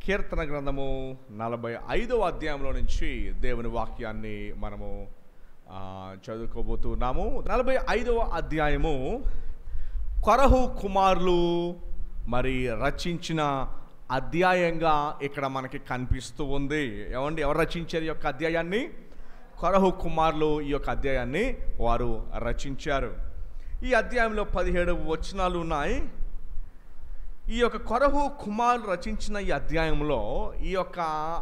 కీర్తన గ్రంథము 45వ అధ్యాయంలో నుంచి దేవుని వాక్యాన్ని మనము చదువుకోబోతున్నాము. 45వ అధ్యాయము కొరహు కుమారులు మరి రచించిన అధ్యాయంగా ఇక్కడ మనకి కనిపిస్తూ ఉంది. ఎవరు రచించారు ఈ యొక్క అధ్యాయాన్ని? కొరహు కుమారులు ఈ యొక్క అధ్యాయాన్ని వారు రచించారు. ఈ అధ్యాయంలో 17 వచనాలు ఉన్నాయి. ఈ యొక్క కొరహు కుమారులు రచించిన ఈ అధ్యాయంలో ఈ యొక్క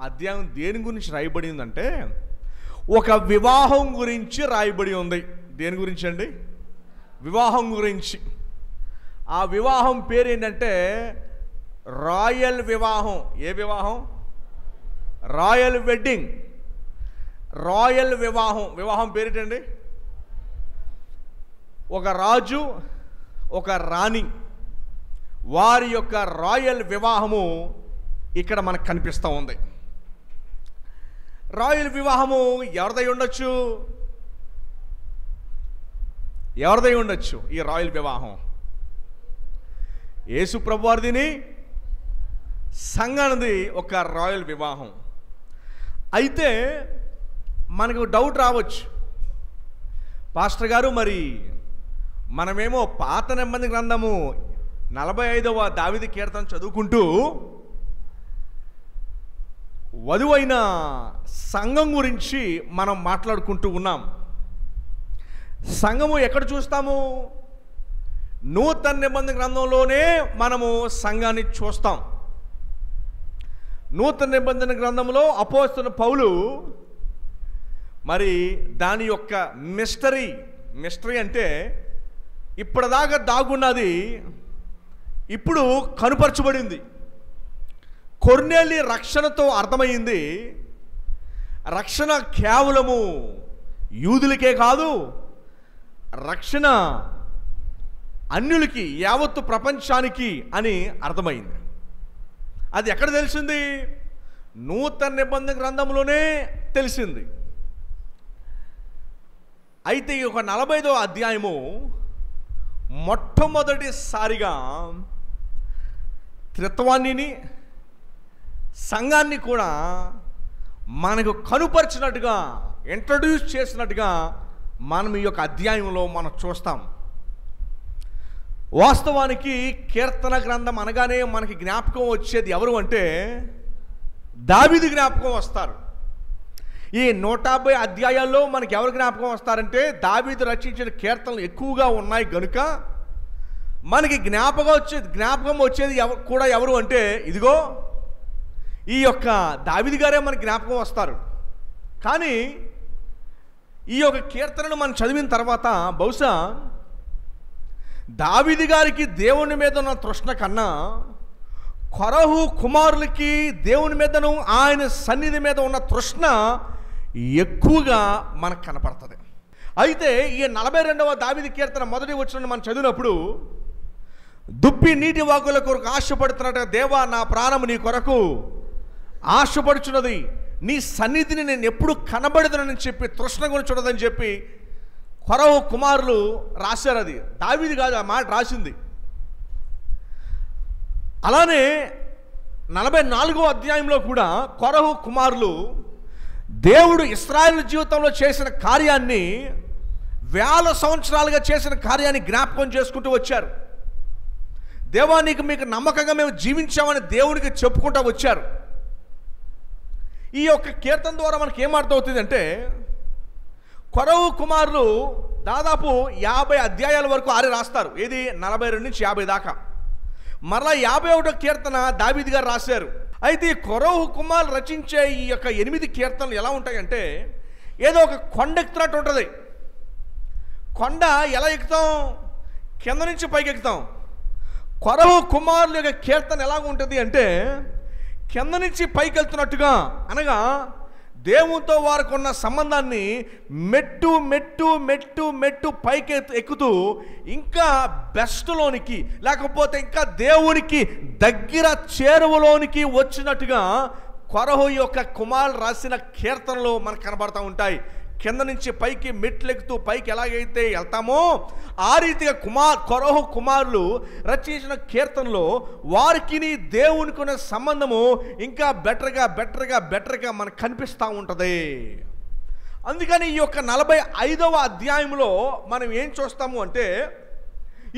అధ్యాయం దేని గురించి రాయబడిందంటే ఒక వివాహం గురించి రాయబడి ఉంది. దేని గురించి అండి? వివాహం గురించి. ఆ వివాహం పేరు ఏంటంటే రాయల్ వివాహం. ఏ వివాహం? Royal wedding. రాయల్ వివాహం. వివాహం పేరేంటండి? ఒక రాజు ఒక రాణి వారి యొక్క రాయల్ వివాహము ఇక్కడ మనకు కనిపిస్తూ ఉంది. రాయల్ వివాహము ఎవరిదై ఉండొచ్చు? ఎవరిదై ఉండొచ్చు ఈ రాయల్ వివాహం? యేసు ప్రభు వారిదిని, సంఘానిది ఒక రాయల్ వివాహం. అయితే మనకు డౌట్ రావచ్చు, పాస్టర్ గారు మరి మనమేమో పాత నిబంధన గ్రంథము 45వ దావీదు కీర్తన చదువుకుంటూ వధువైన సంఘం గురించి మనం మాట్లాడుకుంటూ ఉన్నాం. సంఘము ఎక్కడ చూస్తాము? నూతన నిబంధన గ్రంథంలోనే మనము సంఘాన్ని చూస్తాం. నూతన నిబంధన గ్రంథంలో అపోస్తలుడైన పౌలు మరి దాని యొక్క మిస్టరీ అంటే ఇప్పటిదాకా దాగున్నది ఇప్పుడు కనుపరచబడింది. కొర్నేలి రక్షణతో అర్థమైంది. రక్షణ కేవలము యూదులకే కాదు, రక్షణ అన్యులకి, యావత్తు ప్రపంచానికి అని అర్థమైంది. అది ఎక్కడ తెలిసింది? నూతన నిబంధన గ్రంథంలోనే తెలిసింది. అయితే ఈ యొక్క 45వ అధ్యాయము మొట్టమొదటిసారిగా త్రిత్వాన్ని, సంఘాన్ని కూడా మనకు కనుపరిచినట్టుగా, ఇంట్రడ్యూస్ చేసినట్టుగా మనం ఈ యొక్క అధ్యాయంలో మనం చూస్తాం. వాస్తవానికి కీర్తన గ్రంథం అనగానే మనకి జ్ఞాపకం వచ్చేది ఎవరు అంటే దావీదు జ్ఞాపకం వస్తారు. ఈ 150 అధ్యాయాల్లో మనకి ఎవరు జ్ఞాపకం వస్తారంటే దావీదు రచించిన కీర్తనలు ఎక్కువగా ఉన్నాయి కనుక మనకి జ్ఞాపకం వచ్చేది ఎవరు అంటే ఇదిగో ఈ యొక్క దావీదు గారే మనకి జ్ఞాపకం వస్తారు. కానీ ఈ యొక్క కీర్తనను మనం చదివిన తర్వాత బహుశా దావీదు గారికి దేవుని మీద ఉన్న తృష్ణ కన్నా కొరహు కుమారులకి దేవుని మీదను ఆయన సన్నిధి మీద ఉన్న తృష్ణ ఎక్కువగా మనకు కనపడుతుంది. అయితే ఈ 42వ దావీదు కీర్తన మొదటి వచనం మనం చదివినప్పుడు దుప్పి నీటి వాగుల కొరకు ఆశపడుతున్నట్టు, దేవా నా ప్రాణము నీ కొరకు ఆశపడుచున్నది, నీ సన్నిధిని నేను ఎప్పుడు కనబడదనని చెప్పి తృష్ణ గురించి చూడదని చెప్పి కొరహు కుమారులు రాశారు. అది దావీదు కాదు ఆ మాట రాసింది. అలానే 44వ అధ్యాయంలో కూడా కొరహు కుమారులు దేవుడు ఇశ్రాయేలు జీవితంలో చేసిన కార్యాన్ని, వేల సంవత్సరాలుగా చేసిన కార్యాన్ని జ్ఞాపకం చేసుకుంటూ వచ్చారు. దేవా మీకు నమ్మకంగా మేము జీవించామని దేవునికి చెప్పుకుంటూ వచ్చారు. ఈ యొక్క కీర్తన ద్వారా మనకి ఏమర్థమవుతుంది అంటే కొరహు కుమారులు దాదాపు 50 అధ్యాయాల వరకు రాస్తారు. ఏది 42 నుంచి 50 దాకా. మరలా 51వ కీర్తన దావీదు గారు రాశారు. అయితే ఈ కొరహు కుమారులు రచించే ఈ యొక్క 8 కీర్తనలు ఎలా ఉంటాయంటే ఏదో ఒక కొండ ఎక్కుతున్నట్టు ఉంటుంది. కొండ ఎలా ఎక్కుతాం? కింద నుంచి పైకి ఎక్కుతాం. కొరహు కుమారుల యొక్క కీర్తన ఎలా ఉంటుంది అంటే కింద నుంచి పైకి వెళ్తున్నట్టుగా, అనగా దేవునితో వారికి ఉన్న సంబంధాన్ని మెట్టు మెట్టు మెట్టు మెట్టు పైకి ఎక్కుతూ ఇంకా బెస్ట్లోనికి, లేకపోతే ఇంకా దేవునికి దగ్గర చేరువలోనికి వచ్చినట్టుగా కొరహు యొక్క కుమారులు రాసిన కీర్తనలు మనకు కనబడుతూ ఉంటాయి. కింద నుంచి పైకి మెట్లెక్కుతూ పైకి ఎలాగైతే వెళ్తామో ఆ రీతిగా కొరహు కుమారులు రచించిన కీర్తనలో వారికి దేవునికి ఉన్న సంబంధము ఇంకా బెటర్గా మనకు కనిపిస్తూ ఉంటుంది. అందుకని ఈ యొక్క 45వ అధ్యాయంలో మనం ఏం చూస్తాము అంటే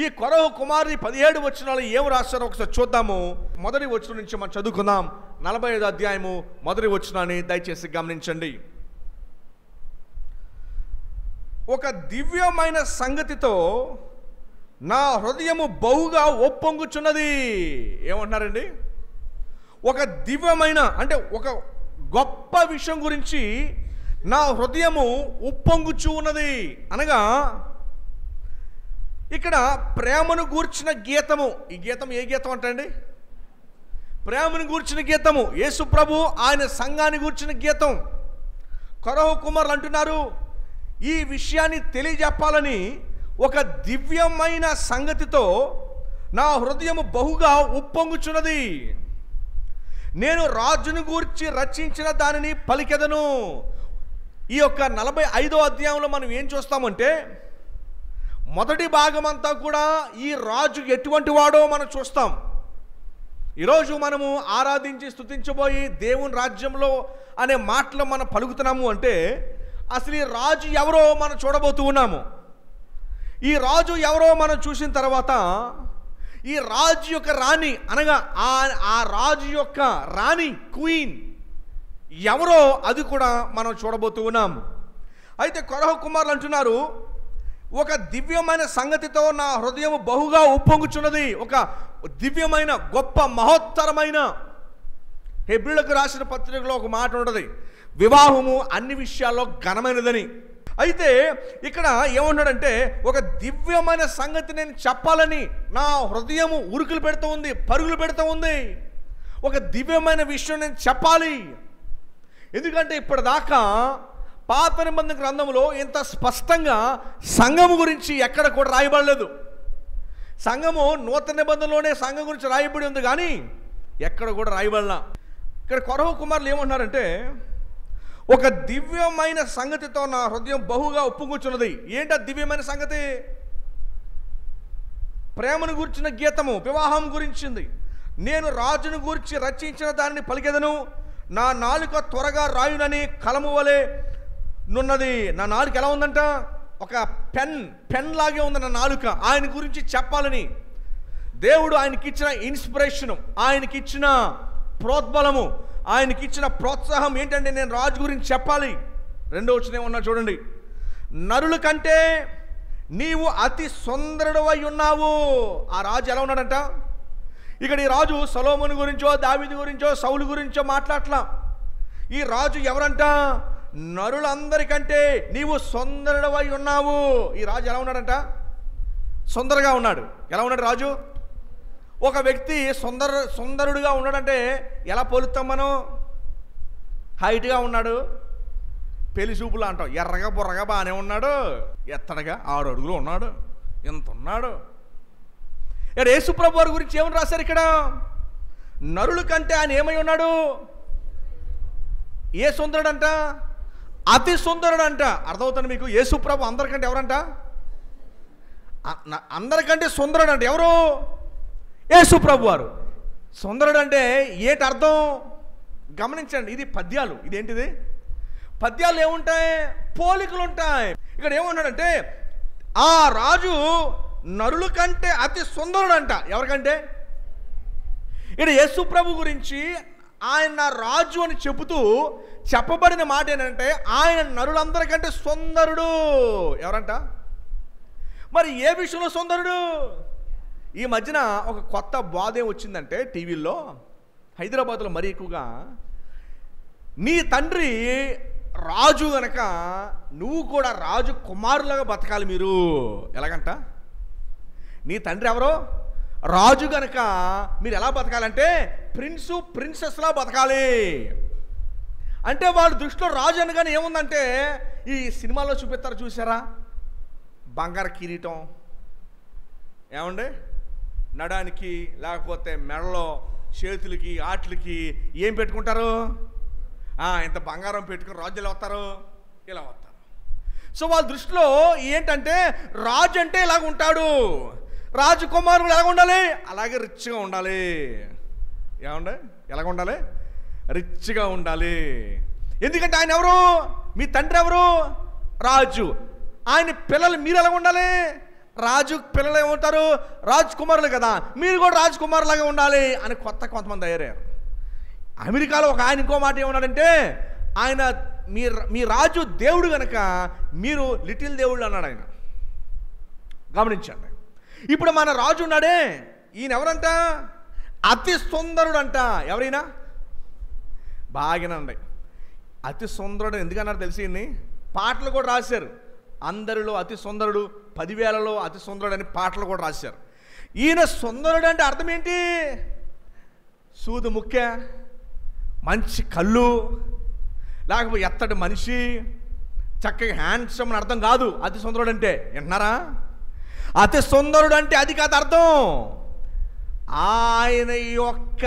ఈ కొరహు కుమారుని 17 వచనాలు ఏం రాస్తారో ఒకసారి చూద్దాము. మొదటి వచనం నుంచి మనం చదువుకుందాం. 45వ అధ్యాయము మొదటి వచనాన్ని దయచేసి గమనించండి. ఒక దివ్యమైన సంగతితో నా హృదయము బహుగా ఒప్పొంగుచున్నది. ఏమంటున్నారండి? ఒక దివ్యమైన అంటే ఒక గొప్ప విషయం గురించి నా హృదయము ఉప్పొంగుచు ఉన్నది అనగా ఇక్కడ ప్రేమను గూర్చిన గీతము. ఈ గీతం ఏ గీతం అంటండి? ప్రేమను గూర్చిన గీతము. యేసు ప్రభు ఆయన సంఘాన్ని గూర్చిన గీతం. కొరహు కుమారులు అంటున్నారు ఈ విషయాన్ని తెలియజెప్పాలని ఒక దివ్యమైన సంగతితో నా హృదయము బహుగా ఉప్పొంగుచున్నది. నేను రాజును గూర్చి రచించిన దానిని పలికెదను. ఈ యొక్క 45వ అధ్యాయంలో మనం ఏం చూస్తామంటే మొదటి భాగమంతా కూడా ఈ రాజు ఎటువంటి వాడో మనం చూస్తాం. ఈరోజు మనము ఆరాధించి స్తుతించబోయి దేవుని రాజ్యంలో అనే మాటలు మనం పలుకుతున్నాము అంటే అసలు ఈ రాజు ఎవరో మనం చూడబోతూ ఉన్నాము. ఈ రాజు ఎవరో మనం చూసిన తర్వాత ఈ రాజు యొక్క రాణి అనగా ఆ రాజు యొక్క రాణి క్వీన్ ఎవరో అది కూడా మనం చూడబోతూ ఉన్నాం. అయితే కొరహు కుమారులు అంటున్నారు ఒక దివ్యమైన సంగతితో నా హృదయం బహుగా ఉప్పొంగుచున్నది. ఒక దివ్యమైన గొప్ప మహోత్తరమైన, హెబ్రీయులకు రాసిన పత్రికలో ఒక మాట ఉంటుంది, వివాహము అన్ని విషయాల్లో ఘనమైనదని. అయితే ఇక్కడ ఏమన్నాడంటే ఒక దివ్యమైన సంగతి నేను చెప్పాలని నా హృదయము ఉరుకులు పెడుతూ ఉంది, పరుగులు పెడుతూ ఉంది. ఒక దివ్యమైన విషయం నేను చెప్పాలి. ఎందుకంటే ఇప్పటిదాకా పాత నిబంధన గ్రంథంలో ఇంత స్పష్టంగా సంఘము గురించి ఎక్కడ కూడా రాయబడలేదు. సంఘము నూతన నిబంధనలోనే సంఘం గురించి రాయబడి ఉంది కానీ ఎక్కడ కూడా రాయబడలా. ఇక్కడ కొరహు కుమారులు ఏమంటున్నారంటే ఒక దివ్యమైన సంగతితో నా హృదయం బహుగా ఉప్పొంగుచున్నది. ఏంటి ఆ దివ్యమైన సంగతి? ప్రేమను గురించిన గీతము, వివాహం గురించింది. నేను రాజును గురించి రచించిన దానిని పలికెదను. నా నాలుక త్వరగా రాయునని కలము వలె నున్నది. నా నాలుక ఎలా ఉందంట? ఒక పెన్ లాగే ఉంది నా నాలుక. ఆయన గురించి చెప్పాలని దేవుడు ఆయనకిచ్చిన ఇన్స్పిరేషను, ఆయనకిచ్చిన ప్రోద్బలము, ఆయనకిచ్చిన ప్రోత్సాహం ఏంటంటే నేను రాజు గురించి చెప్పాలి. రెండో వచనం ఏమన్నా చూడండి, నరుల కంటే నీవు అతి సుందరుడవై ఉన్నావు. ఆ రాజు ఎలా ఉన్నాడంట? ఇక్కడ ఈ రాజు సొలొమోను గురించో దావీదు గురించో సౌలు గురించో మాట్లాడలా. ఈ రాజు ఎవరంట? నరులందరికంటే నీవు సుందరుడవై ఉన్నావు. ఈ రాజు ఎలా ఉన్నాడంట? సుందరగా ఉన్నాడు. ఎలా ఉన్నాడు రాజు? ఒక వ్యక్తి సుందరుడుగా ఉన్నాడంటే ఎలా పోలుస్తాం మనం? హైట్గా ఉన్నాడు, పెళ్లి చూపులు అంటాం, ఎర్రగా బుర్రగా బాగానే ఉన్నాడు, ఎత్తడగా 6 అడుగులు ఉన్నాడు, ఇంత ఉన్నాడు. ఇక్కడ యేసుప్రభు వారి గురించి ఏమని రాశారు? ఇక్కడ నరుల కంటే ఆయన ఏమై ఉన్నాడు? ఏ సుందరుడంట? అతి సుందరుడంట. అర్థమవుతుంది మీకు? యేసుప్రభు అందరికంటే ఎవరంట? అందరికంటే సుందరుడు అంటే ఎవరు? యేసుప్రభు వారు. సుందరుడు అంటే ఏంటి అర్థం? గమనించండి, ఇది పద్యాలు. ఇదేంటిది? పద్యాలు ఏముంటాయి? పోలికలు ఉంటాయి. ఇక్కడ ఏమన్నాడంటే ఆ రాజు నరుల కంటే అతి సుందరుడు అంట. ఎవరికంటే? ఇక్కడ యేసుప్రభు గురించి ఆయన రాజు అని చెబుతూ చెప్పబడిన మాట ఏంటంటే ఆయన నరులందరికంటే సుందరుడు. ఎవరంట? మరి ఏ విషయంలో సుందరుడు? ఈ మధ్యన ఒక కొత్త బాధ వచ్చిందంటే టీవీల్లో, హైదరాబాద్లో మరీ ఎక్కువగా, నీ తండ్రి రాజు గనక నువ్వు కూడా రాజు కుమారులుగా బతకాలి. మీరు ఎలాగంట? నీ తండ్రి ఎవరో రాజు గనక మీరు ఎలా బతకాలంటే ప్రిన్సెస్లా బతకాలి. అంటే వాళ్ళ దృష్టిలో రాజు అనగానే ఏముందంటే ఈ సినిమాలో చూపిస్తారు చూసారా, బంగారు కిరీటం, ఏమండి నడానికి లేకపోతే మెడలో చేతులకి ఆటలకి ఏం పెట్టుకుంటారు? ఇంత బంగారం పెట్టుకుని రాజులు వస్తారు, ఇలా వస్తారు. సో వాళ్ళ దృష్టిలో ఏంటంటే రాజు అంటే ఇలాగ ఉంటాడు, రాజకుమారుడు ఎలాగ ఉండాలి, అలాగే రిచ్గా ఉండాలి. ఏమండి, ఎలాగ ఉండాలి, రిచ్గా ఉండాలి. ఎందుకంటే ఆయన ఎవరు, మీ తండ్రి ఎవరు, రాజు. ఆయన పిల్లలు మీరు ఎలా ఉండాలి, రాజు పిల్లలు ఏమవుతారు, రాజకుమారులు కదా, మీరు కూడా రాజకుమారులాగా ఉండాలి అని కొంతమంది తయారయ్యారు. అమెరికాలో ఒక ఆయన ఇంకో మాట ఏమన్నాడంటే, ఆయన మీ రాజు దేవుడు కనుక మీరు లిటిల్ దేవుళ్ళు అన్నాడు ఆయన. గమనించండి. ఇప్పుడు మన రాజు ఉన్నాడే, ఈయన ఎవరంట, అతి సుందరుడు అంట. ఎవరైనా బాగానండి, అతి సుందరుడు ఎందుకన్నారు తెలిసి, ఈయన్ని పాటలు కూడా రాశారు. అందరిలో అతి సుందరుడు, 10,000లో అతి సుందరుడు అని పాటలు కూడా రాశారు. ఈయన సుందరుడు అంటే అర్థం ఏంటి, సూదు ముక్క, మంచి కళ్ళు, లేకపోతే ఎత్తటి మనిషి, చక్కగా హ్యాండ్సమ్ అని అర్థం కాదు అతి సుందరుడు అంటే. వింటున్నారా, అతి సుందరుడు అంటే అది కాదు అర్థం. ఆయన యొక్క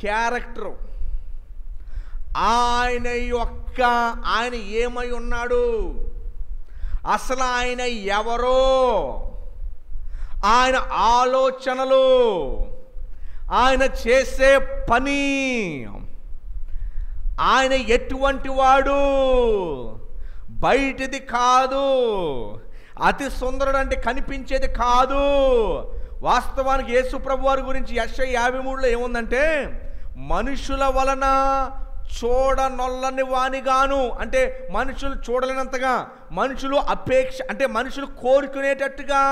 క్యారెక్టరు, ఆయన ఏమై ఉన్నాడు, అసలు ఆయన ఎవరో, ఆయన ఆలోచనలు, ఆయన చేసే పని, ఆయన ఎటువంటి వాడు, బయటిది కాదు. అతి సుందరుడు అంటే కనిపించేది కాదు. వాస్తవానికి యేసు ప్రభు వారి గురించి యెషయా 53లో ఏముందంటే, మనుషుల వలన చూడనొల్లని వానిగాను, అంటే మనుషులు చూడలేనంతగా, మనుషులు అపేక్ష అంటే మనుషులు కోరుకునేటట్టుగా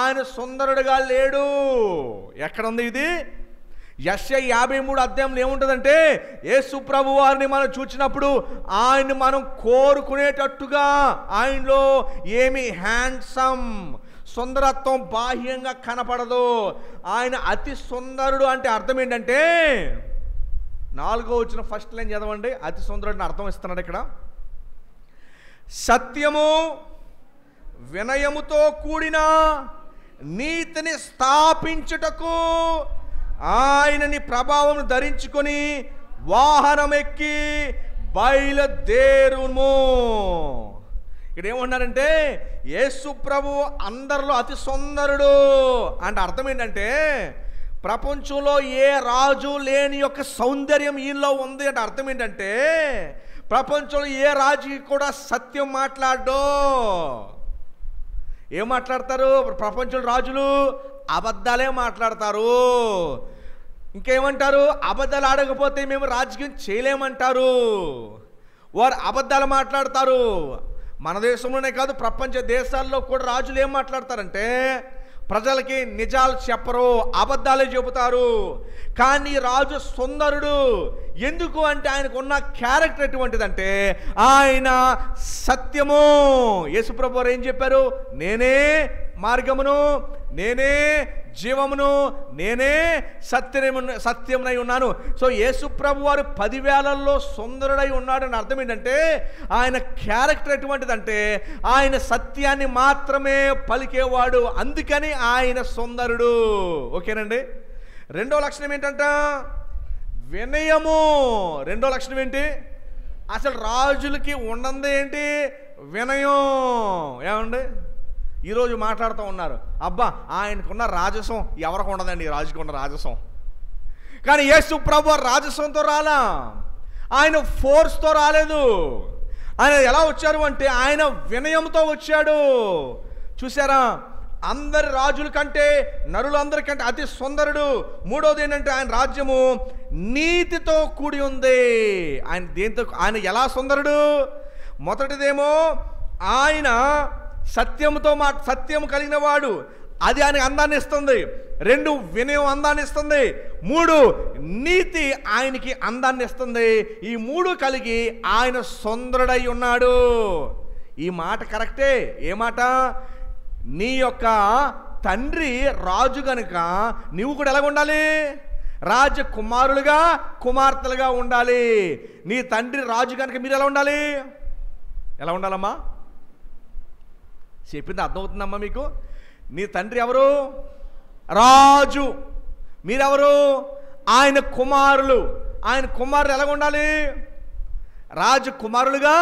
ఆయన సుందరుడుగా లేడు. ఎక్కడుంది ఇది, యెషయా 53 అధ్యాయంలో ఏముంటుందంటే, యేసు ప్రభు వారిని మనం చూసినప్పుడు ఆయన్ని మనం కోరుకునేటట్టుగా, ఆయనలో ఏమి హ్యాండ్సమ్ సుందరత్వం బాహ్యంగా కనపడదు. ఆయన అతి సుందరుడు అంటే అర్థం ఏంటంటే, 4వ వచనం ఫస్ట్ లైన్ చదవండి. అతి సుందరుడిని అర్థం ఇస్తున్నాడు ఇక్కడ. సత్యము వినయముతో కూడిన నీతిని స్థాపించుటకు ఆయనని ప్రభావం ధరించుకొని వాహనమెక్కి బయలుదేరుము. ఇక్కడ ఏమన్నారంటే, యేసు ప్రభు అందరిలో అతి సుందరుడు అంటే అర్థం ఏంటంటే, ప్రపంచంలో ఏ రాజు లేని యొక్క సౌందర్యం ఈయనలో ఉంది అంటే అర్థం ఏంటంటే, ప్రపంచంలో ఏ రాజుకి కూడా సత్యం మాట్లాడో. ఏం మాట్లాడతారు ప్రపంచంలో రాజులు, అబద్ధాలే మాట్లాడతారు. ఇంకేమంటారు, అబద్ధాలు ఆడకపోతే మేము రాజకీయం చేయలేమంటారు. వారు అబద్ధాలు మాట్లాడతారు. మన దేశంలోనే కాదు, ప్రపంచ దేశాల్లో కూడా రాజులు ఏం మాట్లాడతారంటే, ప్రజలకి నిజాలు చెప్పరు, అబద్ధాలే చెబుతారు. కానీ రాజు సుందరుడు. ఎందుకు అంటే ఆయనకు ఉన్న క్యారెక్టర్ ఎటువంటిదంటే, ఆయన సత్యము. యేసుప్రభు వారు ఏం చెప్పారు, నేనే మార్గమును, నేనే జీవమును, నేనే సత్యమునై ఉన్నాను. సో యేసుప్రభు వారు 10,000లో సుందరుడై ఉన్నాడని అర్థం ఏంటంటే, ఆయన క్యారెక్టర్ ఎటువంటిదంటే ఆయన సత్యాన్ని మాత్రమే పలికేవాడు, అందుకని ఆయన సుందరుడు. ఓకేనండి. రెండో లక్షణం ఏంటంట, వినయము. రెండో లక్షణం ఏంటి, అసలు రాజులకి ఉన్నది ఏంటి, వినయం. ఏమండి, ఈరోజు మాట్లాడుతూ ఉన్నారు, అబ్బా ఆయనకున్న రాజసం ఎవరికి ఉండదండి, రాజుకు ఉన్న రాజసం. కానీ యేసు ప్రభు రాజసంతో రాలా, ఆయన ఫోర్స్తో రాలేదు. ఆయన ఎలా వచ్చారు అంటే, ఆయన వినయంతో వచ్చాడు. చూసారా, అందరి రాజుల కంటే, నరులందరికంటే అతి సుందరుడు. మూడోది ఏంటంటే, ఆయన రాజ్యము నీతితో కూడి ఉంది. ఆయన దేంతో, ఆయన ఎలా సుందరుడు, మొదటిదేమో ఆయన సత్యము కలిగిన వాడు, అది ఆయనకు అందాన్ని ఇస్తుంది. 2 వినయం అందాన్ని ఇస్తుంది. 3 నీతి ఆయనకి అందాన్ని ఇస్తుంది. ఈ 3 కలిగి ఆయన సుందరుడై ఉన్నాడు. ఈ మాట కరెక్టే. ఏ మాట, నీ యొక్క తండ్రి రాజు గనుక నీవు కూడా ఎలాగ ఉండాలి, రాజకుమారులుగా కుమార్తెలుగా ఉండాలి. నీ తండ్రి రాజు కనుక మీరు ఎలా ఉండాలి, ఎలా ఉండాలమ్మా, చెప్పింది అర్థమవుతుందమ్మా మీకు? నీ తండ్రి ఎవరు, రాజు. మీరెవరు, ఆయన కుమారులు. ఆయన కుమారులు ఎలాగ ఉండాలి, రాజకుమారులుగా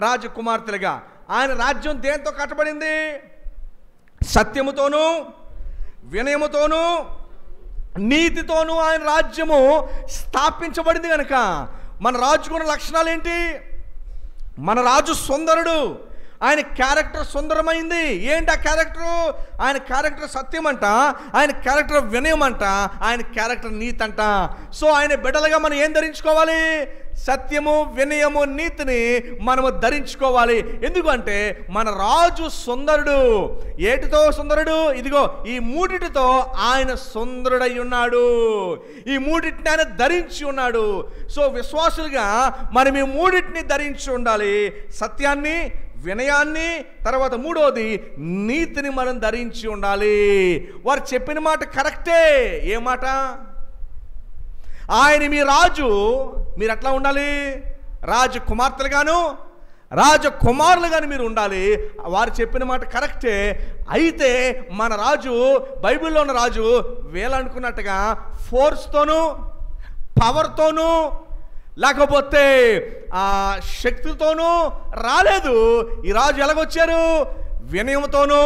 రాజకుమార్తెలుగా. ఆయన రాజ్యం దేంతో కట్టబడింది? సత్యముతోనూ వినయముతోనూ నీతితోనూ ఆయన రాజ్యము స్థాపించబడింది కనుక మన రాజుకున్న లక్షణాలు ఏంటి? మన రాజు సుందరుడు, ఆయన క్యారెక్టర్ సుందరమైంది. ఏంటి ఆ క్యారెక్టరు? ఆయన క్యారెక్టర్ సత్యం అంట, ఆయన క్యారెక్టర్ వినయం అంట, ఆయన క్యారెక్టర్ నీతి అంట. సో ఆయన బిడ్డలుగా మనం ఏం ధరించుకోవాలి? సత్యము, వినయము, నీతిని మనము ధరించుకోవాలి. ఎందుకంటే మన రాజు సుందరుడు. ఏటితో సుందరుడు? ఇదిగో ఈ మూడిటితో ఆయన సుందరుడై ఉన్నాడు. ఈ మూడిటిని ఆయన ధరించి ఉన్నాడు. సో విశ్వాసులుగా మనం ఈ మూడిటిని ధరించి ఉండాలి. సత్యాన్ని, వినయాన్ని, తర్వాత మూడోది నీతిని మనం ధరించి ఉండాలి. వారు చెప్పిన మాట కరెక్టే. ఏ మాట? ఆయన మీ రాజు, మీరు ఎట్లా ఉండాలి? రాజకుమార్తెలుగాను రాజకుమారులుగాను మీరు ఉండాలి. వారు చెప్పిన మాట కరెక్టే. అయితే మన రాజు, బైబిల్లో ఉన్న రాజు వీళ్ళనుకున్నట్టుగా ఫోర్స్తోనూ పవర్తోనూ లేకపోతే శక్తితోనూ రాలేదు. ఈ రాజు ఎలాగొచ్చారు? వినయముతోనూ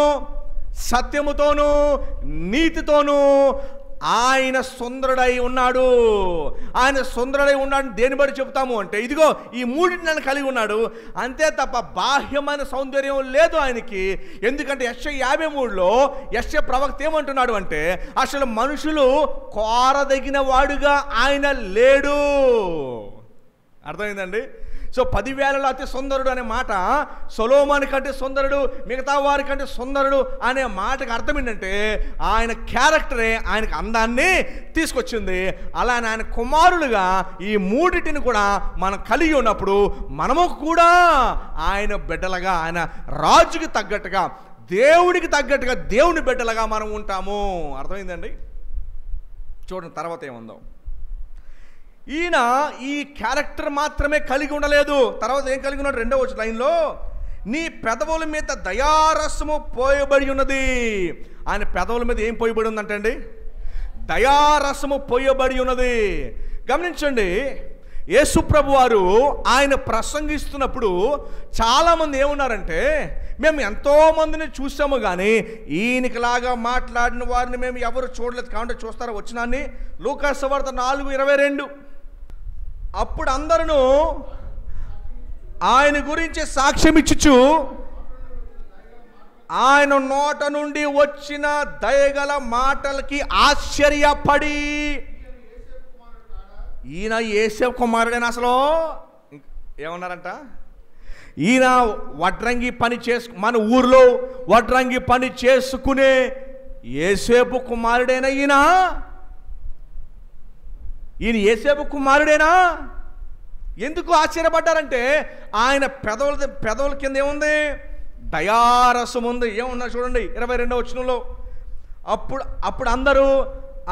సత్యముతోనూ నీతితోనూ ఆయన సుందరుడై ఉన్నాడు. ఆయన సుందరుడై ఉన్నాడు దేని బట్టి చెప్తాము అంటే, ఇదిగో ఈ మూడింటిని ఆయన కలిగి ఉన్నాడు. అంతే తప్ప బాహ్యమైన సౌందర్యం లేదు ఆయనకి. ఎందుకంటే యెషయా 53లో యెషయా ప్రవక్త ఏమంటున్నాడు అంటే, అసలు మనుషులు కోరదగిన వాడుగా ఆయన లేడు. అర్థమైందండి? సో 10,000లో అతి సుందరుడు అనే మాట సొలొమోను కంటే సుందరుడు, మిగతా వారి కంటే సుందరుడు అనే మాటకు అర్థం ఏంటంటే ఆయన క్యారెక్టరే ఆయనకు అందాన్ని తీసుకొచ్చింది. అలానే ఆయన కుమారులుగా ఈ మూడిటిని కూడా మనం కలిగి ఉన్నప్పుడు మనము కూడా ఆయన బిడ్డలుగా, ఆయన రాజుకి తగ్గట్టుగా, దేవుడికి తగ్గట్టుగా దేవుని బిడ్డలుగా మనం ఉంటాము. అర్థమైందండి? చూడండి తర్వాత ఏముందో. ఈయన ఈ క్యారెక్టర్ మాత్రమే కలిగి ఉండలేదు. తర్వాత ఏం కలిగి ఉన్నాడు? 2వ లైన్లో, నీ పెదవుల మీద దయారసము పోయబడి ఉన్నది. ఆయన పెదవుల మీద ఏం పోయబడి ఉందంటే అండి? దయారసము పోయబడి ఉన్నది. గమనించండి, యేసుప్రభు వారు ఆయన ప్రసంగిస్తున్నప్పుడు చాలామంది ఏమున్నారంటే, మేము ఎంతోమందిని చూసాము కానీ ఈయనకిలాగా మాట్లాడిన వారిని మేము ఎవరు చూడలేదు. కాబట్టి చూస్తారా వచనాన్ని? లూకా సువార్త 4:22. అప్పుడు అందరూ ఆయన గురించి సాక్ష్యం ఇచ్చుచు ఆయన నోట నుండి వచ్చిన దయగల మాటలకి ఆశ్చర్యపడి, ఈయన యేసేపు కుమారుడైన అసలు ఏమన్నారంట? ఈయన వడ్రంగి పని మన ఊర్లో వడ్రంగి పని చేసుకునే యేసేపు కుమారుడైన ఈయన యేసేపు కుమారుడేనా? ఎందుకు ఆశ్చర్యపడ్డారంటే ఆయన పెదవుల కింద ఏముంది? దయారసం ఉంది. ఏమున్నా చూడండి 22వ వచనంలో, అప్పుడు అందరూ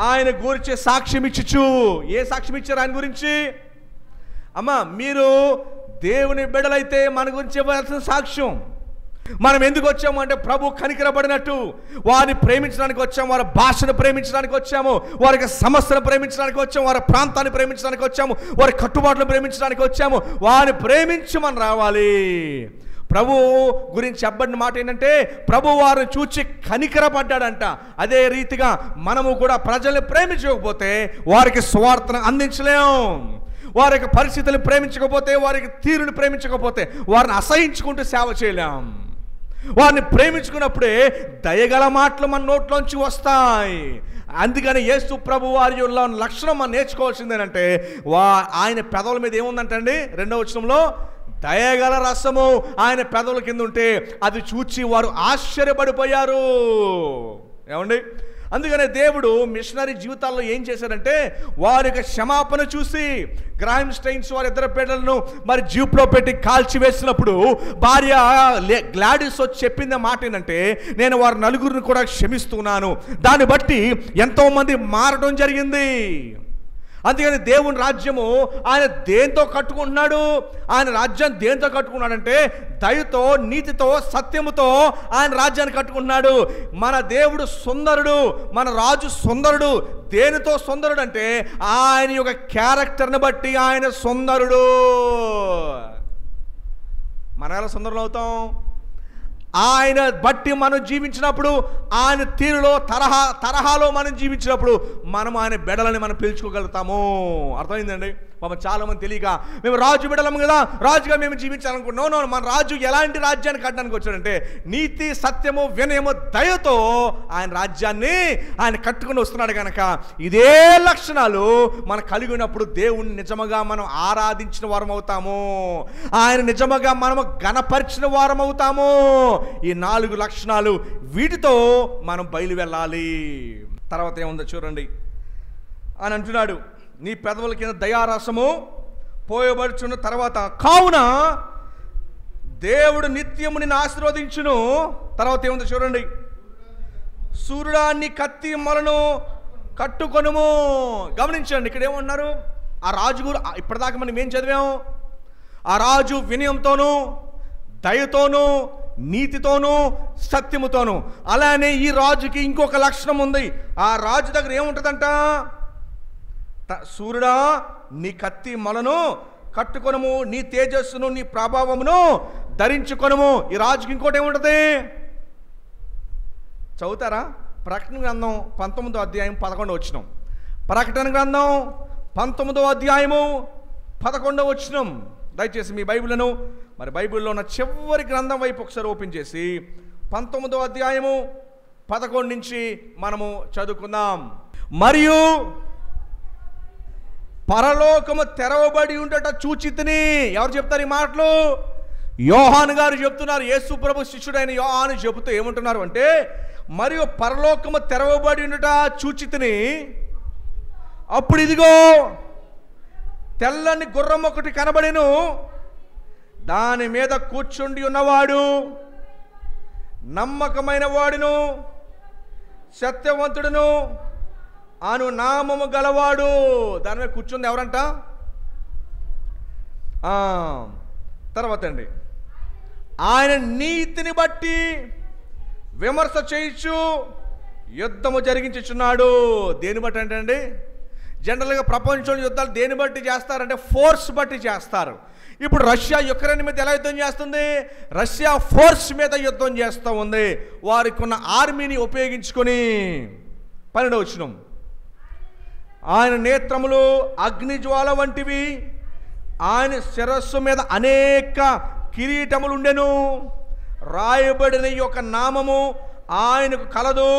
ఆయన గురించి సాక్ష్యం ఇచ్చుచు. ఏ సాక్ష్యం ఇచ్చారు ఆయన గురించి? అమ్మా, మీరు దేవుని బిడ్డలైతే మన గురించి ఇవ్వాల్సిన సాక్ష్యం. మనం ఎందుకు వచ్చాము అంటే ప్రభు కనికరపడినట్టు వారిని ప్రేమించడానికి వచ్చాము, వారి భాషను ప్రేమించడానికి వచ్చాము, వారికి సమస్యను ప్రేమించడానికి వచ్చాము, వారి ప్రాంతాన్ని ప్రేమించడానికి వచ్చాము, వారి కట్టుబాట్లను ప్రేమించడానికి వచ్చాము. వారిని ప్రేమించి మనం రావాలి. ప్రభు గురించి చెప్పబడిన మాట ఏంటంటే, ప్రభు వారిని చూచి కనికరపడ్డాడంట. అదే రీతిగా మనము కూడా ప్రజల్ని ప్రేమించకపోతే వారికి సువార్తను అందించలేము. వారి యొక్క పరిస్థితులను ప్రేమించకపోతే, వారికి తీరుని ప్రేమించకపోతే వారిని అసహించుకుంటూ సేవ చేయలేం. వారిని ప్రేమించుకున్నప్పుడే దయగల మాటలు మన నోట్లోంచి వస్తాయి. అందుకని యేసు ప్రభు వారి లక్షణం మనం నేర్చుకోవాల్సిందేనంటే, ఆయన పెదవుల మీద ఏముందంటండి? 2వ వచనంలో, దయగల రసము ఆయన పెదవుల కింద ఉంటే అది చూచి వారు ఆశ్చర్యపడిపోయారు. ఏమండి? అందుకనే దేవుడు మిషనరీ జీవితాల్లో ఏం చేశారంటే, వారి యొక్క క్షమాపణ చూసి గ్రాహం స్టైన్స్ వారి ఇద్దరు బిడ్డలను మరి జీప్లో పెట్టి కాల్చివేసినప్పుడు భార్య గ్లాడిస్ వచ్చి చెప్పింది మాట ఏంటంటే, నేను వారి నలుగురిని కూడా క్షమిస్తున్నాను. దాన్ని బట్టి ఎంతోమంది మారడం జరిగింది. అందుకని దేవుని రాజ్యము ఆయన దేంతో కట్టుకుంటున్నాడు? ఆయన రాజ్యాన్ని దేంతో కట్టుకున్నాడంటే దయతో, నీతితో, సత్యముతో ఆయన రాజ్యాన్ని కట్టుకుంటున్నాడు. మన దేవుడు సుందరుడు, మన రాజు సుందరుడు. దేనితో సుందరుడు అంటే ఆయన యొక్క క్యారెక్టర్ని బట్టి ఆయన సుందరుడు. మనం ఎలా సుందరులు అవుతాం? ఆయన బట్టి మనం జీవించినప్పుడు, ఆయన తీరులో తరహాలో మనం జీవించినప్పుడు మనం ఆయన బిడ్డలని మనం పిలుచుకోగలుగుతాము. అర్థమైందండి? పాపం చాలామంది తెలియక మేము రాజు బిడ్డలం కదా, రాజుగా మేము జీవించాలనుకుంటున్నాం. నో, మన రాజు ఎలాంటి రాజ్యాన్ని కట్టడానికి వచ్చాడంటే నీతి, సత్యము, వినయము, దయతో ఆయన రాజ్యాన్ని ఆయన కట్టుకుని వస్తున్నాడు కనుక ఇదే లక్షణాలు మనం కలిగి ఉన్నప్పుడు దేవుణ్ణి నిజముగా మనం ఆరాధించిన వారం అవుతాము, ఆయన నిజముగా మనము ఘనపరిచిన వారం అవుతాము. ఈ 4 లక్షణాలు, వీటితో మనం బయలు వెళ్ళాలి. తర్వాత ఏముందో చూడండి. అని అంటున్నాడు, నీ పెదవుల కింద దయారసము పోయబడుచున్న తర్వాత కావున దేవుడు నిత్యము నిన్ను ఆశీర్వదించును. తర్వాత ఏముందో చూడండి. సూర్యుడా నీ కత్తి మొలను కట్టుకొనుము. గమనించండి, ఇక్కడ ఏమన్నారు? ఆ రాజు గురు ఇప్పటిదాకా మనం ఏం చదివాము? ఆ రాజు వినయంతోనూ, దయతోనూ, నీతితోనూ, సత్యముతోనూ. అలానే ఈ రాజుకి ఇంకొక లక్షణం ఉంది. ఆ రాజు దగ్గర ఏముంటుందంట? సూర్యుడా నీ కత్తి మొలను కట్టుకొనుము, నీ తేజస్సును, నీ ప్రభావమును ధరించుకొనుము. ఈ రాజుకి ఇంకోటి ఏముంటుంది? చదువుతారా? ప్రకటన గ్రంథం 19వ అధ్యాయం 11వ వచనం. ప్రకటన గ్రంథం 19వ అధ్యాయము 11వ వచనం. దయచేసి మీ బైబిల్ను బైబిల్లో ఉన్న చివరి గ్రంథం వైపు ఒకసారి ఓపెన్ చేసి 19వ అధ్యాయము 11 నుంచి మనము చదువుకుందాం. మరియు పరలోకము తెరవబడి ఉండట చూచితిని. ఎవరు చెప్తారు ఈ మాటలు? యోహాను గారు చెప్తున్నారు. యేసు ప్రభు శిష్యుడైన యోహాను చెబుతూ ఏమంటున్నారు అంటే, మరియు పరలోకము తెరవబడి ఉండట చూచితిని, అప్పుడు ఇదిగో తెల్లని గుర్రం ఒకటి కనబడెను, దాని మీద కూర్చుండి ఉన్నవాడు నమ్మకమైన వాడును సత్యవంతుడును అను నామము గలవాడు. దాని మీద కూర్చుంది ఎవరంట? తర్వాత అండి, ఆయన నీతిని బట్టి విమర్శ చేయించు యుద్ధము జరిగించుచున్నాడు. దేని బట్టి అంటే అండి, జనరల్గా ప్రపంచంలో యుద్ధాలు దేని బట్టి చేస్తారంటే ఫోర్స్ బట్టి చేస్తారు. ఇప్పుడు రష్యా యుక్రెయిన్ మీద ఎలా యుద్ధం చేస్తుంది? రష్యా ఫోర్స్ మీద యుద్ధం చేస్తూ ఉంది, వారికి ఉన్న ఆర్మీని ఉపయోగించుకొని. 12వ వచనం, ఆయన నేత్రములు అగ్నిజ్వాల వంటివి, ఆయన శిరస్సు మీద అనేక కిరీటములు ఉండెను, రాయబడిన ఈ యొక్క నామము ఆయనకు కలదు,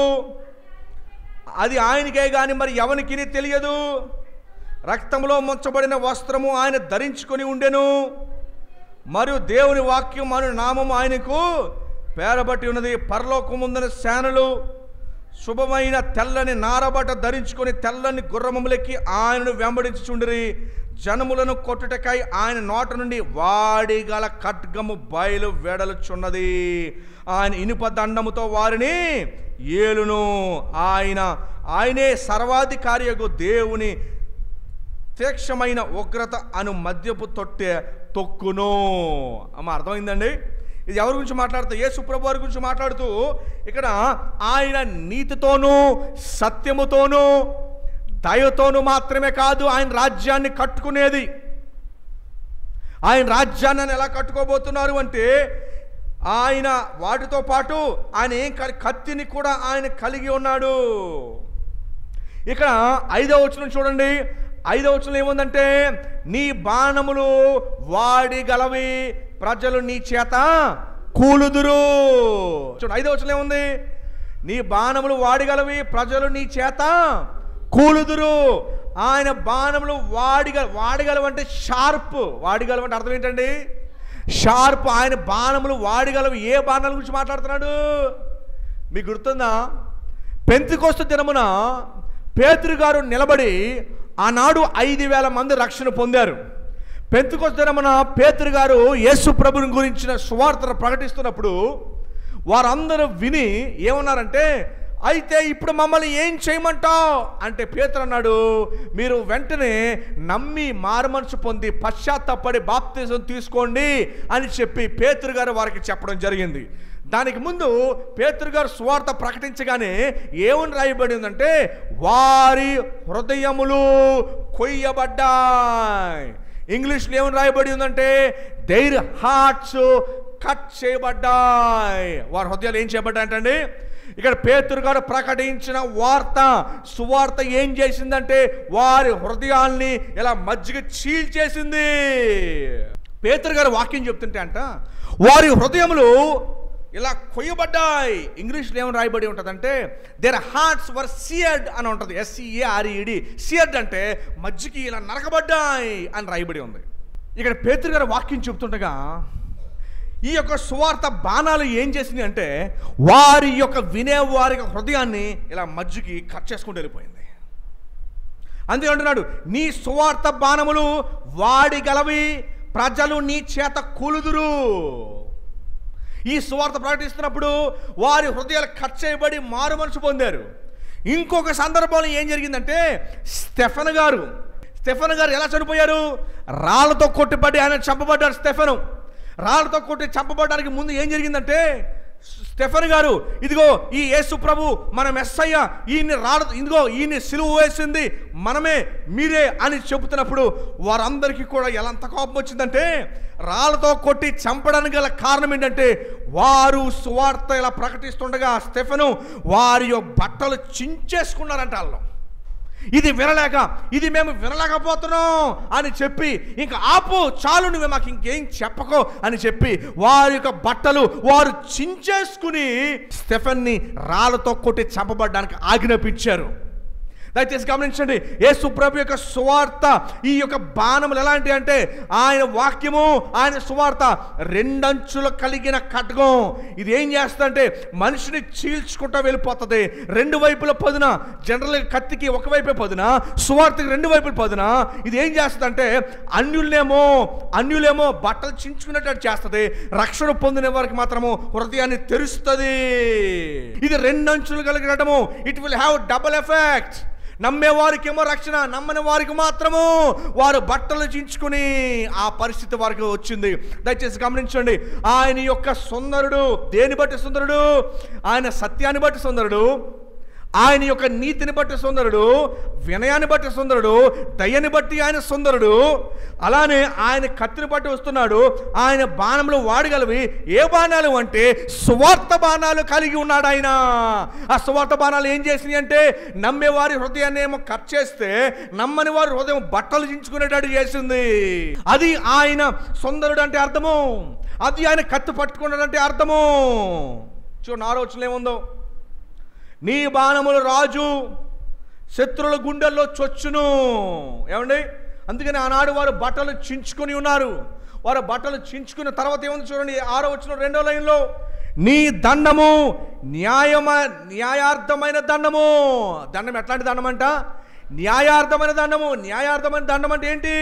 అది ఆయనకే కానీ మరి ఎవరికి తెలియదు. రక్తంలో ముంచబడిన వస్త్రము ఆయన ధరించుకొని ఉండెను, మరియు దేవుని వాక్యం అను నామము ఆయనకు పేరబట్టి ఉన్నది. పరలోకముందున సేనలు శుభమైన తెల్లని నారబట్ట ధరించుకొని తెల్లని గుర్రములెక్కి ఆయనను వెంబడించుచుండిరి. జనములను కొట్టుటకై ఆయన నోట నుండి వాడిగల ఖడ్గము బయలు వెడలుచున్నది. ఆయన ఇనుప దండముతో వారిని ఏలును. ఆయనే సర్వాధికారియగు దేవుని తీక్షమైన ఉగ్రత అను మద్యపు తొట్టె తొక్కును. అమ్మ, అర్థమైందండి? ఇది ఎవరి గురించి మాట్లాడుతూ? యేసు ప్రభు వారి గురించి మాట్లాడుతూ ఇక్కడ ఆయన నీతితోనూ, సత్యముతోనూ, దయతోనూ మాత్రమే కాదు ఆయన రాజ్యాన్ని కట్టుకునేది. ఆయన రాజ్యాన్ని ఎలా కట్టుకోబోతున్నారు అంటే, ఆయన వాటితో పాటు ఆయన కత్తిని కూడా ఆయన కలిగి ఉన్నాడు. ఇక్కడ 5వ వచనం చూడండి. 5వ వచనం ఏముందంటే, నీ బాణములు వాడిగలవి, ప్రజలు నీ చేత కూలుదురు. చూడండి, 5వ వచనం ఏముంది? నీ బాణములు వాడిగలవి, ప్రజలు నీ చేత కూలుదురు. ఆయన బాణములు వాడగలవంటే షార్ప్. వాడగలవంటే అర్థం ఏంటండి? షార్ప్. ఆయన బాణములు వాడగలవు. ఏ బాణాల గురించి మాట్లాడుతున్నాడు మీకు గుర్తుందా? పెంతెకొస్తు దినమున పేతురు గారు నిలబడి ఆనాడు 5,000 మంది రక్షణ పొందారు. పెంతెకొస్తు దినమున పేతురు గారు యేసు ప్రభుని గురించిన సువార్తను ప్రకటిస్తున్నప్పుడు వారందరూ విని ఏమన్నారంటే, అయితే ఇప్పుడు మమ్మల్ని ఏం చేయమంటావు అంటే పేతురు అన్నాడు, మీరు వెంటనే నమ్మి మారుమనసు పొంది పశ్చాత్తాపడి బాప్తిజం తీసుకోండి అని చెప్పి పేతురు గారు వారికి చెప్పడం జరిగింది. దానికి ముందు పేతురు గారు సువార్త ప్రకటించగానే ఏమని రాయబడి ఉందంటే, వారి హృదయములు కొయ్యబడ్డాయి. ఇంగ్లీష్లో ఏమని రాయబడి ఉందంటే, దేర్ హార్ట్స్ కట్ చేయబడ్డాయి. వారి హృదయాలు ఏం చేయబడ్డాయంటండి? ఇక్కడ పేతురు గారు ప్రకటించిన సువార్త ఏం చేసిందంటే వారి హృదయాల్ని ఇలా మజ్జిగ చీల్చేసింది. పేతురు గారు వాక్యం చెప్తుంటే అంట వారి హృదయములు ఇలా కొయ్యబడ్డాయి. ఇంగ్లీష్లో ఏమని రాయబడి ఉంటుందంటే దేర్ హార్ట్స్ వర్ సియర్డ్ అని ఉంటుంది. SEARED. సియర్డ్ అంటే మజ్జికి ఇలా నరకబడ్డాయి అని రాయబడి ఉంది. ఇక్కడ పేతురు గారు వాక్యం చెప్తుండగా ఈ యొక్క సువార్త బాణాలు ఏం చేసింది అంటే వారి యొక్క వినేవారి హృదయాన్ని ఇలా మజ్జికి కట్ చేసుకుంటూ వెళ్ళిపోయింది. అందుకే అంటున్నాడు, నీ సువార్త బాణములు వాడిగలవి, ప్రజలు నీ చేత కూలుదురు. ఈ సువార్త ప్రకటిస్తున్నప్పుడు వారి హృదయాలు కట్ చేయబడి మారు మనసు పొందారు. ఇంకొక సందర్భంలో ఏం జరిగిందంటే స్టెఫెను గారు ఎలా చనిపోయారు? రాళ్లతో కొట్టిబడి ఆయన చంపబడ్డారు. స్టెఫెను రాళ్లతో కొట్టి చంపబడడానికి ముందు ఏం జరిగిందంటే స్టెఫెను గారు, ఇదిగో ఈ యేసు ప్రభు మన మెస్సయ్య, ఈయన్ని సిలువ వేసింది మనమే, మీరే అని చెబుతున్నప్పుడు వారందరికీ కూడా ఎలాంత కోపం వచ్చిందంటే రాళ్లతో కొట్టి చంపడానికి గల కారణం ఏంటంటే వారు సువార్త ఇలా ప్రకటిస్తుండగా స్టెఫెను వారి బట్టలు చించేసుకున్నారంట. వాళ్ళు ఇది మేము వినలేకపోతున్నాం అని చెప్పి ఇంకా ఆపు, చాలు, నువ్వే మాకు ఇంకేం చెప్పకో అని చెప్పి వారి యొక్క బట్టలు వారు చించేసుకుని స్టెఫెన్ని రాళ్లతో కొట్టి చంపబడ్డానికి ఆజ్ఞాపించారు. దయచేసి గమనించండి, యేసు ప్రభు యొక్క సువార్త ఈ యొక్క బాణములు ఎలాంటి అంటే ఆయన వాక్యము, ఆయన సువార్త రెండంచులు కలిగిన ఖడ్గం. ఇది ఏం చేస్తుందంటే మనిషిని చీల్చుకుంటూ వెళ్ళిపోతుంది. రెండు వైపుల పదున, జనరల్గా కత్తికి ఒకవైపే పదున, సువార్తకి రెండు వైపుల పదున. ఇది ఏం చేస్తుందంటే అన్యులేమో బట్టలు చించుకునేటట్టు చేస్తుంది, రక్షణ పొందిన వారికి మాత్రము హృదయాన్ని తెరుస్తుంది. ఇది రెండంచులు కలిగినటము. It will have double effect. నమ్మేవారికేమో రక్షణ, నమ్మని వారికి మాత్రము వారు బట్టలు చించుకుని ఆ పరిస్థితి వారికి వచ్చింది. దయచేసి గమనించండి, ఆయన యొక్క సుందరుడు దేని బట్టి సుందరుడు? ఆయన సత్యాన్ని బట్టి సుందరుడు, ఆయన యొక్క నీతిని బట్టి సుందరుడు, వినయాన్ని బట్టి సుందరుడు, దయని బట్టి ఆయన సుందరుడు. అలానే ఆయన కత్తిని బట్టి వస్తున్నాడు. ఆయన బాణములు వాడగలవి. ఏ బాణాలు అంటే సువార్త బాణాలు కలిగి ఉన్నాడు ఆయన. ఆ సువార్త బాణాలు ఏం చేసినాయి అంటే నమ్మేవారి హృదయాన్ని ఏమో కట్ చేస్తే నమ్మని వారి హృదయం బట్టలు చించుకునేటట్టు చేసింది. అది ఆయన సుందరుడు అంటే అర్థము. అది ఆయన కత్తి పట్టుకున్నాడు అంటే అర్థము. చూడండి, ఆలోచన ఏముందో, నీ బాణములు రాజు శత్రువుల గుండెల్లో చొచ్చును. ఏమండి? అందుకని ఆనాడు వారు బట్టలు చించుకొని ఉన్నారు. వారు బట్టలు చించుకున్న తర్వాత ఏముంది చూడండి, 6వ వచనం 2వ లైన్లో, నీ దండము న్యాయార్థమైన దండము. దండం ఎట్లాంటి దండం అంట? న్యాయార్థమైన దండము. న్యాయార్థమైన దండం అంటే ఏంటి?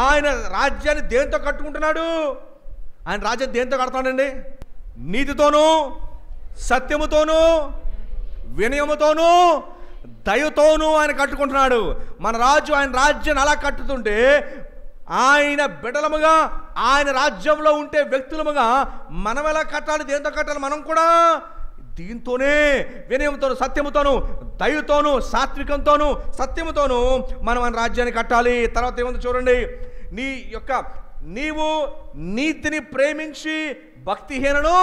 ఆయన రాజ్యాన్ని దేంతో కట్టుకుంటున్నాడు? ఆయన రాజ్యం దేంతో కడతాడండి? నీతితోనూ, సత్యముతోనూ, వినయముతోనూ, దయతోనూ ఆయన కట్టుకుంటున్నాడు. మన రాజు ఆయన రాజ్యాన్ని అలా కట్టుతుంటే ఆయన బిడ్డలముగా ఆయన రాజ్యంలో ఉంటే వ్యక్తులముగా మనం ఎలా కట్టాలి? దేంతో కట్టాలి? మనం కూడా దీంతోనే, వినయంతోను, సత్యముతోను, దయతోను, సాత్వికంతోను, సత్యముతోను మనం ఆయన రాజ్యాన్ని కట్టాలి. తర్వాత ఏముంది చూడండి, నీవు నీతిని ప్రేమించి భక్తిహీనను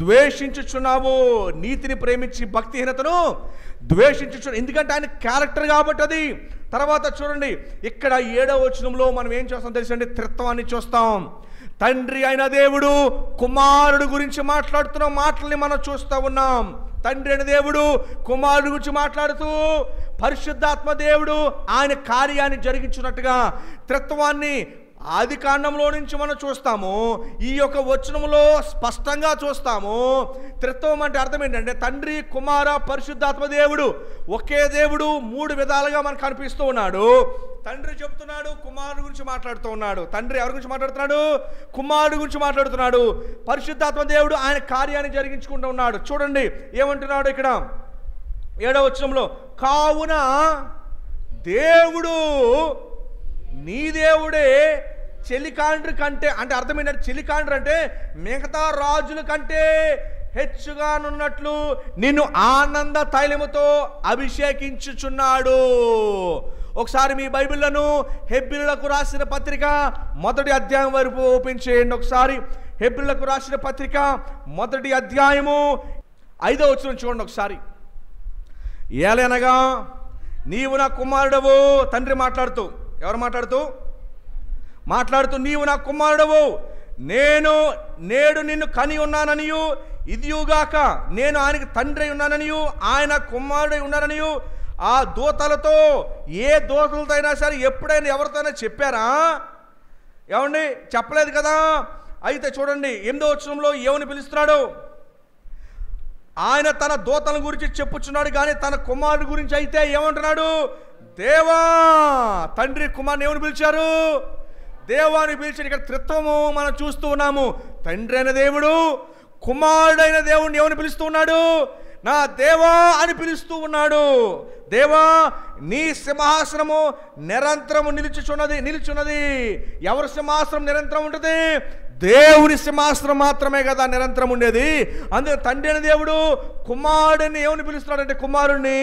ద్వేషించుచున్నావు. నీతిని ప్రేమించి భక్తిహీనతను ద్వేషించుచు, ఎందుకంటే ఆయన క్యారెక్టర్ కాబట్టి అది. తర్వాత చూడండి, ఇక్కడ 7వ వచనంలో మనం ఏం చూస్తాం తెలుసండి? త్రిత్వాన్ని చూస్తాం. తండ్రి అయిన దేవుడు కుమారుడు గురించి మాట్లాడుతున్న మాటల్ని మనం చూస్తూ ఉన్నాం. తండ్రి అయిన దేవుడు కుమారుడు గురించి మాట్లాడుతూ పరిశుద్ధాత్మ దేవుడు ఆయన కార్యాన్ని జరిగించున్నట్టుగా త్రిత్వాన్ని ఆది కాండంలో నుంచి మనం చూస్తాము. ఈ యొక్క వచనంలో స్పష్టంగా చూస్తాము. త్రిత్వం అంటే అర్థం ఏంటంటే తండ్రి, కుమార, పరిశుద్ధాత్మ దేవుడు ఒకే దేవుడు 3 విధాలుగా మనకు కనిపిస్తూ ఉన్నాడు. తండ్రి చెప్తున్నాడు, కుమారుడు గురించి మాట్లాడుతూ ఉన్నాడు. తండ్రి ఎవరి గురించి మాట్లాడుతున్నాడు? కుమారుడు గురించి మాట్లాడుతున్నాడు. పరిశుద్ధాత్మ దేవుడు ఆయన కార్యాన్ని జరిగించుకుంటూ ఉన్నాడు. చూడండి ఏమంటున్నాడు ఇక్కడ 7వ వచనంలో, కావున దేవుడు నీ దేవుడే చెలికాండ్రి కంటే, అంటే అర్థం ఏంటంటే చెలికాండ్రి అంటే మిగతా రాజుల కంటే హెచ్చుగానున్నట్లు నిన్ను ఆనంద తైలముతో అభిషేకించుచున్నాడు. ఒకసారి మీ బైబిళ్లను హెబ్రీయులకు రాసిన పత్రిక 1వ అధ్యాయం వరకు ఓపెన్ చేయండి. ఒకసారి హెబ్రీయులకు రాసిన పత్రిక 1వ అధ్యాయము 5వ వచనం చూడండి ఒకసారి. ఏలనగా నీవు నా కుమారుడవు, తండ్రి మాట్లాడుతూ, ఎవరు మాట్లాడుతూ నీవు నా కుమారుడవు, నేడు నిన్ను కని ఉన్నాననియు, ఇదియుగాక నేను ఆయనకి తండ్రి ఉన్నాననియు, ఆయన కుమారుడై ఉన్నాననియు ఆ దూతలతో, ఏ దూతలతో అయినా సరే ఎప్పుడైనా ఎవరితోనైనా చెప్పారా? ఏమండి, చెప్పలేదు కదా. అయితే చూడండి 8వ వచనంలో ఏమని పిలుస్తున్నాడు? ఆయన తన దూతల గురించి చెప్పుచున్నాడు, కానీ తన కుమారుడి గురించి అయితే ఏమంటున్నాడు? దేవా. తండ్రి కుమారుని ఏమని పిలిచారు? దేవాన్ని పిలిచారు. ఇక్కడ త్రిత్వము మనం చూస్తూ ఉన్నాము. తండ్రి అయిన దేవుడు కుమారుడైన దేవుడిని ఏమని పిలుస్తూ ఉన్నాడు? నా దేవా అని పిలుస్తూ ఉన్నాడు. దేవా, నీ సింహాసనము నిరంతరము నిలుచున్నది. ఎవరి సింహాసనం నిరంతరం ఉంటుంది? దేవుని సింహాసనం మాత్రమే కదా నిరంతరం ఉండేది. అందుకే తండ్రి అయిన దేవుడు కుమారుడిని ఏమని పిలుస్తున్నాడంటే, కుమారుడిని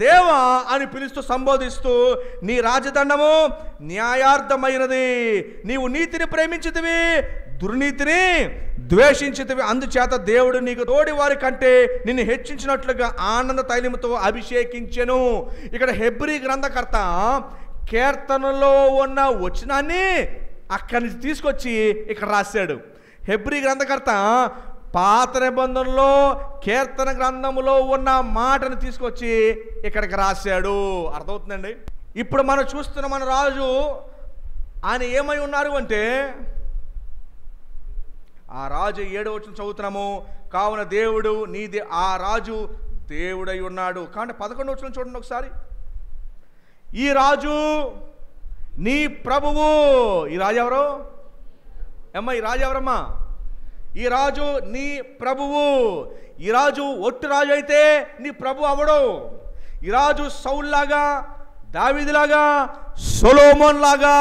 దేవా అని పిలుస్తూ సంబోధిస్తూ, నీ రాజదండము న్యాయార్థమైనది, నీవు నీతిని ప్రేమించితివి, దుర్నీతిని ద్వేషించితివి, అందుచేత దేవుడు నీకు తోడి వారి కంటే నిన్ను హెచ్చించినట్లుగా ఆనంద తైలముతో అభిషేకించెను. ఇక్కడ హెబ్రీ గ్రంథకర్త కీర్తనలో ఉన్న వచనాన్ని అక్కడి నుంచి తీసుకొచ్చి ఇక్కడ రాశాడు. హెబ్రీ గ్రంథకర్త పాత నిబంధనలో కీర్తన గ్రంథములో ఉన్న మాటను తీసుకొచ్చి ఇక్కడికి రాశాడు. అర్థమవుతుందండి? ఇప్పుడు మనం చూస్తున్న మన రాజు ఆయన ఏమై ఉన్నారు అంటే, ఆ రాజు 7వ వచనం చదువుతున్నాము. కావున దేవుడు ఆ రాజు దేవుడై ఉన్నాడు. కాబట్టి 11వ వచనం చూడండి ఒకసారి. ఈ రాజు నీ ప్రభువు. ఈ రాజు ఎవరు అమ్మా? ఈ రాజు ఎవరమ్మా? ఈ రాజు నీ ప్రభువు. ఈ రాజు ఒట్టి రాజు అయితే నీ ప్రభు అవడు. ఈ రాజు సౌల్లాగా, దావీదులాగా, సొలొమోన్ లాగా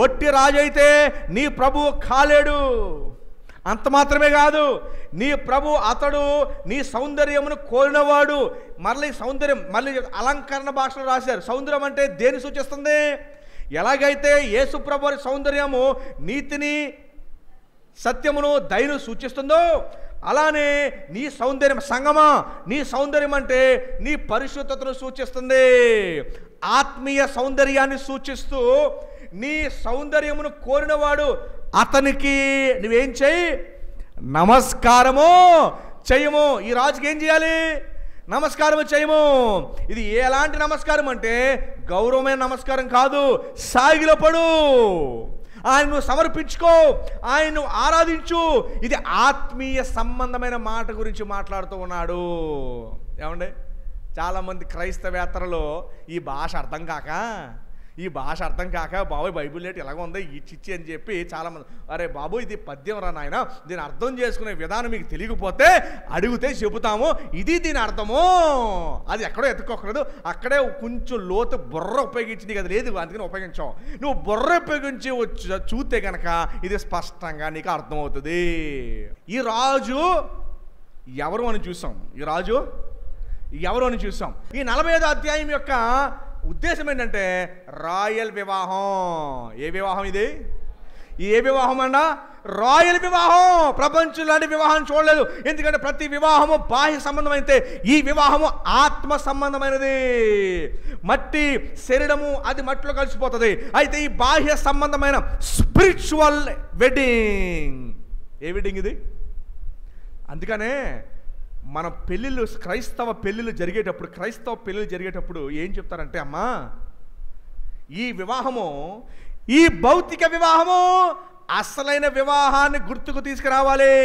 ఒట్టి రాజు అయితే నీ ప్రభువు కాలేడు. అంత మాత్రమే కాదు, నీ ప్రభు అతడు నీ సౌందర్యమును కోరినవాడు. మళ్ళీ సౌందర్యం, మళ్ళీ అలంకరణ భాషలో రాశారు. సౌందర్యం అంటే దేని సూచిస్తుంది? ఎలాగైతే యేసు ప్రభు వారి సౌందర్యము నీతిని, సత్యమును, దయను సూచిస్తుందో, అలానే నీ సౌందర్యం, సంగమా, నీ సౌందర్యం అంటే నీ పరిశుద్ధతను సూచిస్తుంది. ఆత్మీయ సౌందర్యాన్ని సూచిస్తూ నీ సౌందర్యమును కోరినవాడు అతనికి నువ్వేం చేయి? నమస్కారము చేయము. ఈ రాజుకి ఏం చేయాలి? నమస్కారం చేయము. ఇది ఎలాంటి నమస్కారం అంటే గౌరవమైన నమస్కారం కాదు. సాగిలపడు, ఆయన్ను సమర్పించుకో, ఆయన్ను ఆరాధించు. ఇది ఆత్మీయ సంబంధమైన మాట గురించి మాట్లాడుతూ ఉన్నాడు. ఏమండి, చాలామంది క్రైస్తవేత్తరలో ఈ భాష అర్థం కాక బాబోయ్ బైబిల్ ఏంటి ఎలాగ ఉందో ఈ చిచ్చి అని చెప్పి చాలామంది, అరే బాబు ఇది పద్యం రా నాయన, దీని అర్థం చేసుకునే విధానం మీకు తెలియకపోతే అడిగితే చెబుతాము, ఇది దీని అర్థము, అది ఎక్కడో ఎత్తుకోకూడదు, అక్కడే కొంచెం లోతు బుర్ర ఉపయోగించి నీకు అది లేదు అందుకని ఉపయోగించావు. నువ్వు బుర్ర ఉపయోగించి చూస్తే కనుక ఇది స్పష్టంగా నీకు అర్థమవుతుంది. ఈ రాజు ఎవరు అని చూసాం. ఈ 45వ అధ్యాయం యొక్క ఉద్దేశం ఏంటంటే రాయల్ వివాహం. ఏ వివాహం ఇది? ఏ వివాహం అన్నా? రాయల్ వివాహం. ప్రపంచం లాంటి వివాహం చూడలేదు. ఎందుకంటే ప్రతి వివాహము బాహ్య సంబంధం అయితే ఈ వివాహము ఆత్మ సంబంధమైనది. మట్టి శరీరము అది మట్టిలో కలిసిపోతుంది. అయితే ఈ బాహ్య సంబంధమైన స్పిరిచువల్ వెడ్డింగ్. ఏ వెడ్డింగ్ ఇది? అందుకనే మన పెళ్ళిళ్ళు, క్రైస్తవ పెళ్ళిళ్ళు జరిగేటప్పుడు ఏం చెప్తారంటే, అమ్మా ఈ వివాహము, ఈ భౌతిక వివాహము అసలైన వివాహాన్ని గుర్తుకు తీసుకురావాలి.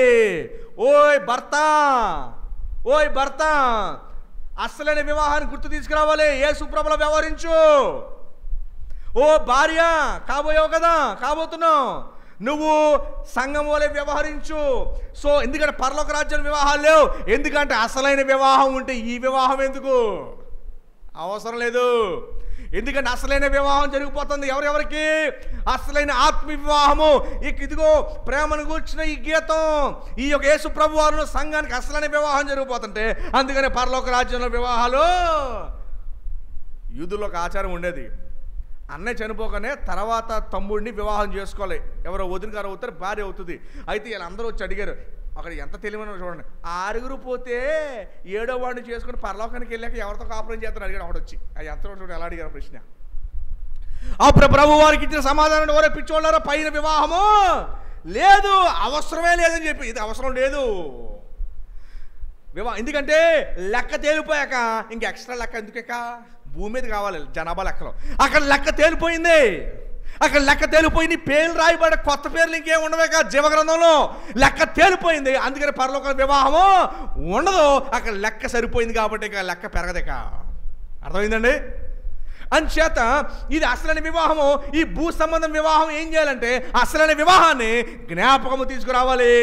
ఓయ్ భర్త అసలైన వివాహాన్ని గుర్తు తీసుకురావాలి. యేసు ప్రభువులా వ్యవహరించు. ఓ భార్య కాబోతున్నావు, నువ్వు సంఘం వలె వ్యవహరించు. సో ఎందుకంటే పరలోక రాజ్యం వివాహాలు లేవు. ఎందుకంటే అసలైన వివాహం ఉంటే ఈ వివాహం ఎందుకు? అవసరం లేదు. ఎందుకంటే అసలైన వివాహం జరిగిపోతుంది. ఎవరెవరికి? అసలైన ఆత్మీయ వివాహము. ఇదిగో ప్రేమను కూర్చిన ఈ గీతం, ఈ యొక్క యేసు ప్రభు వారు సంఘానికి అసలైన వివాహం జరిగిపోతుంటే, అందుకని పరలోక రాజ్యంలో వివాహాలు, యూదుల్లో ఒక ఆచారం ఉండేది. అన్నయ్య చనిపోగానే తర్వాత తమ్ముడిని వివాహం చేసుకోవాలి. ఎవరో వదిన గారు అవుతారు, భార్య అవుతుంది. అయితే వీళ్ళందరూ వచ్చి అడిగారు, అక్కడ ఎంత తెలివైన చూడండి, 6 పోతే 7వ వాడిని చేసుకుని పరలోకానికి వెళ్ళాక ఎవరితో కాపురం చేస్తాను అడిగాడు ఒకటి వచ్చి. ఆ ఎంత చూడండి ఎలా అడిగారు ప్రశ్న. అప్పుడు ప్రభు వారికి ఇచ్చిన సమాధానం, ఎవరో పిచ్చోళ్ళారో పైన వివాహము లేదు, అవసరమే లేదని చెప్పి. ఇది అవసరం లేదు వివాహం, ఎందుకంటే లెక్క తేలిపోయాక ఇంక ఎక్స్ట్రా లెక్క ఎందుకెక్క, భూమి మీద కావాలి జనాభా లెక్కలో. అక్కడ లెక్క తేలిపోయింది, అక్కడ లెక్క తేలిపోయింది. పేర్లు రాయబడే కొత్త పేర్లు ఇంకేం ఉండవేక జీవగ్రంథంలో. లెక్క తేలిపోయింది, అందుకని పరలోక వివాహము ఉండదు. అక్కడ లెక్క సరిపోయింది కాబట్టి ఇక లెక్క పెరగదేక. అర్థమైందండి? అంచేత ఇది అసలైన వివాహము. ఈ భూ సంబంధం వివాహం ఏం చేయాలంటే అసలైన వివాహాన్ని జ్ఞాపకము తీసుకురావాలి.